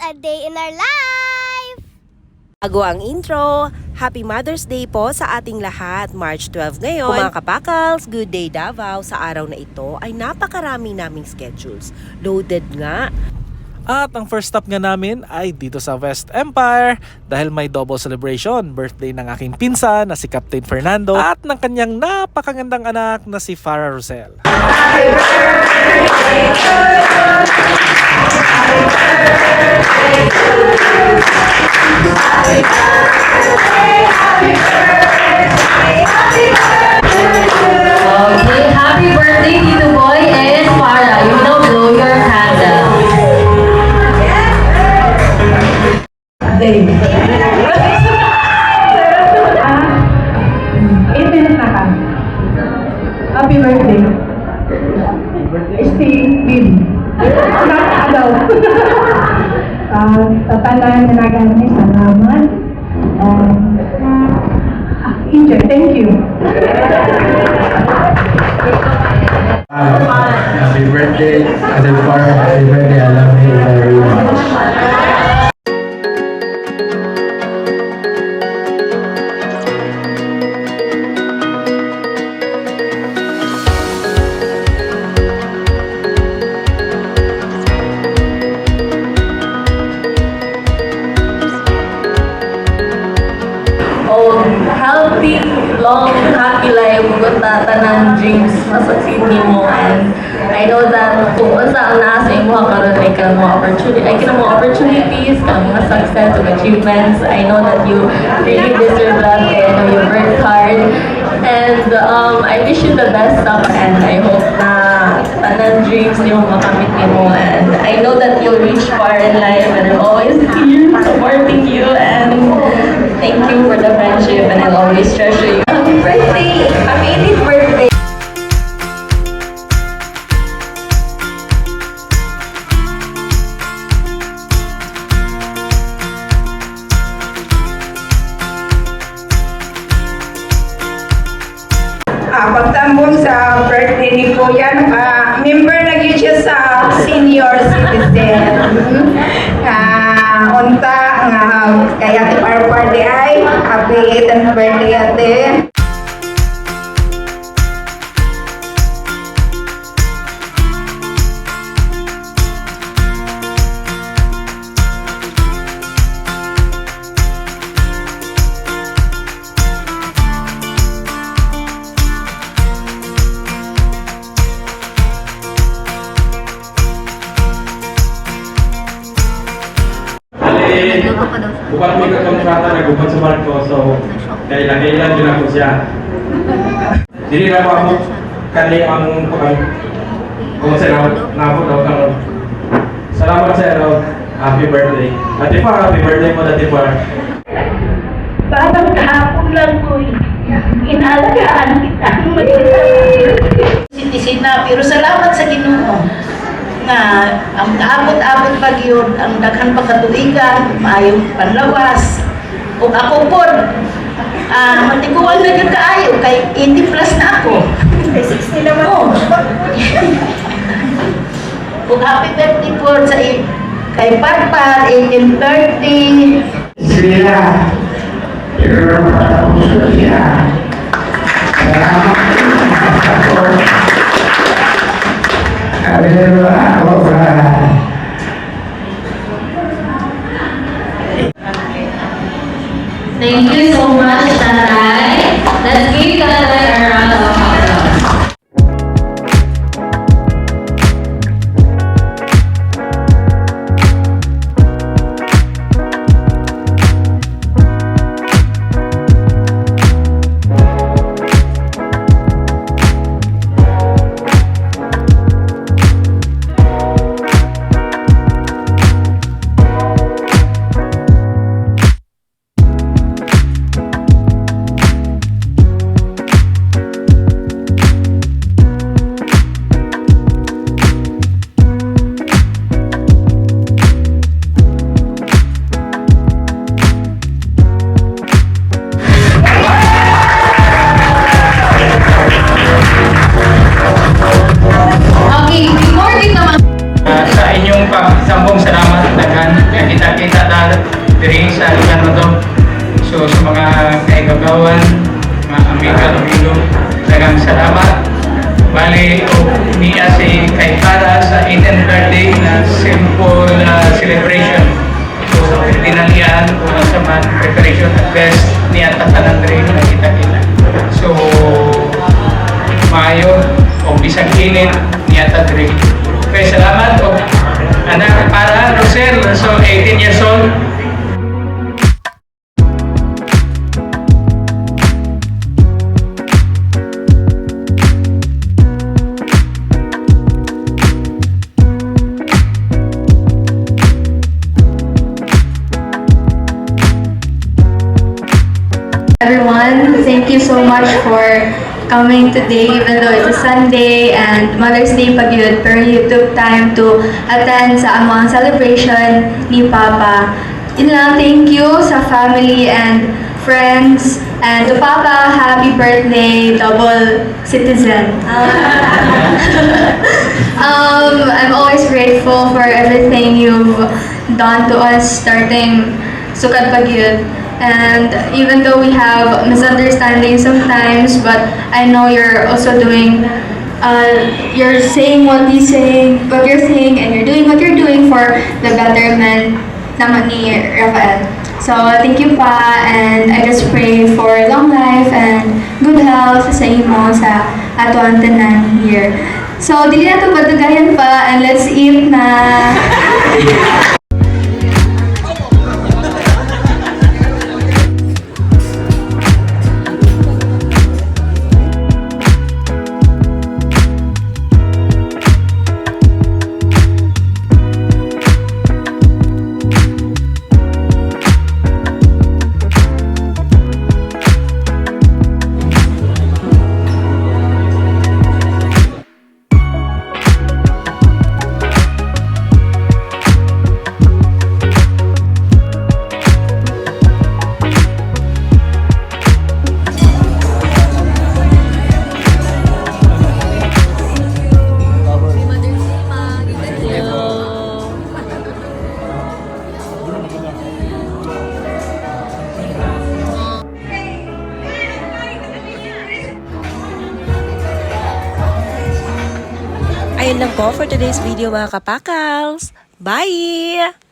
a day in our life! Bago ang intro, Happy Mother's Day po sa ating lahat. March 12 ngayon. Mga kapakals, good day Davao. Sa araw na ito ay napakarami naming schedules. Loaded nga. At ang first stop nga namin ay dito sa West Empire dahil may double celebration. Birthday ng aking pinsan na si Captain Fernando at ng kanyang napakagandang anak na si Farah Rosel. Happy birthday to you. Happy birthday to you. Happy birthday, happy birthday, happy birthday. Okay, happy birthday Tito Boy and Farah. You know, blow your candle. Happy birthday. Steve. Not agaw. Sa tanan na nagamit, salamat. Enjoy. Thank you. Happy birthday, Ate Farah. Happy birthday. I love you very much. Healthy, long, happy life kung tatanang dreams masaksit mo, and I know that kung unsa ang nasa imo karon ay kanang mga opportunities, kanang mga success and achievements. I know that you really deserve that, and I know you worked hard, and I wish you the best stuff, and I hope na tanang dreams niyo makamit mo, and I know that you'll reach far in life, and I'm always here supporting you, and thank you for the friendship, and I'll always treasure you. Happy birthday! Amazing birthday! Pagtambong sa birthday ni Kuya, member na yun siya sa senior citizen. Unta nga kaya ati party ay happy 8th birthday ate. Bukan may kontrata na gubat sa Marco, so kailan din ako siya. Dili na ako kani ang kung sa nabot daw karon. Salamat sa happy birthday. Ate Farah, happy birthday mo Ate Farah. Parang kahapon lang po inalagaan kita. Sitisina, pero salamat sa Ginoo nga ang kaabot-abot pag yun, ang daghan pagkatuigan, maayong panlawas. Kung ako po, matiguan na yun kaayo, kay 80 plus na ako. Kay 60 naman. Oo. Kung happy birthday po sa kay Parpar, 1830. Sila, you're yeah. Thank you so much, Tatay. Let's give Tatay a round of applause. na celebration. So, tinangyan kung sa man preparation at best ni Atatan Andre na kita-kita. So, maayo o bisang init ni Atatan. Okay, salamat o anak para Rosel, so 18 years old. Everyone, thank you so much for coming today, even though it's a Sunday and Mother's Day pa gyud, pero you took time to attend sa among celebration ni Papa. Yun lang, thank you sa family and friends, and to Papa, happy birthday, double citizen. I'm always grateful for everything you've done to us starting Sukat Pagyud. And even though we have misunderstandings sometimes, but I know you're also doing, you're saying what you're saying, and you're doing what you're doing for the betterment naman ni Rafael. So thank you pa, and I just pray for long life and good health sa imo sa atuang tanan here. So dili na to badugayan pa, and let's eat na. Ayun lang po for today's video mga kapakals. Bye!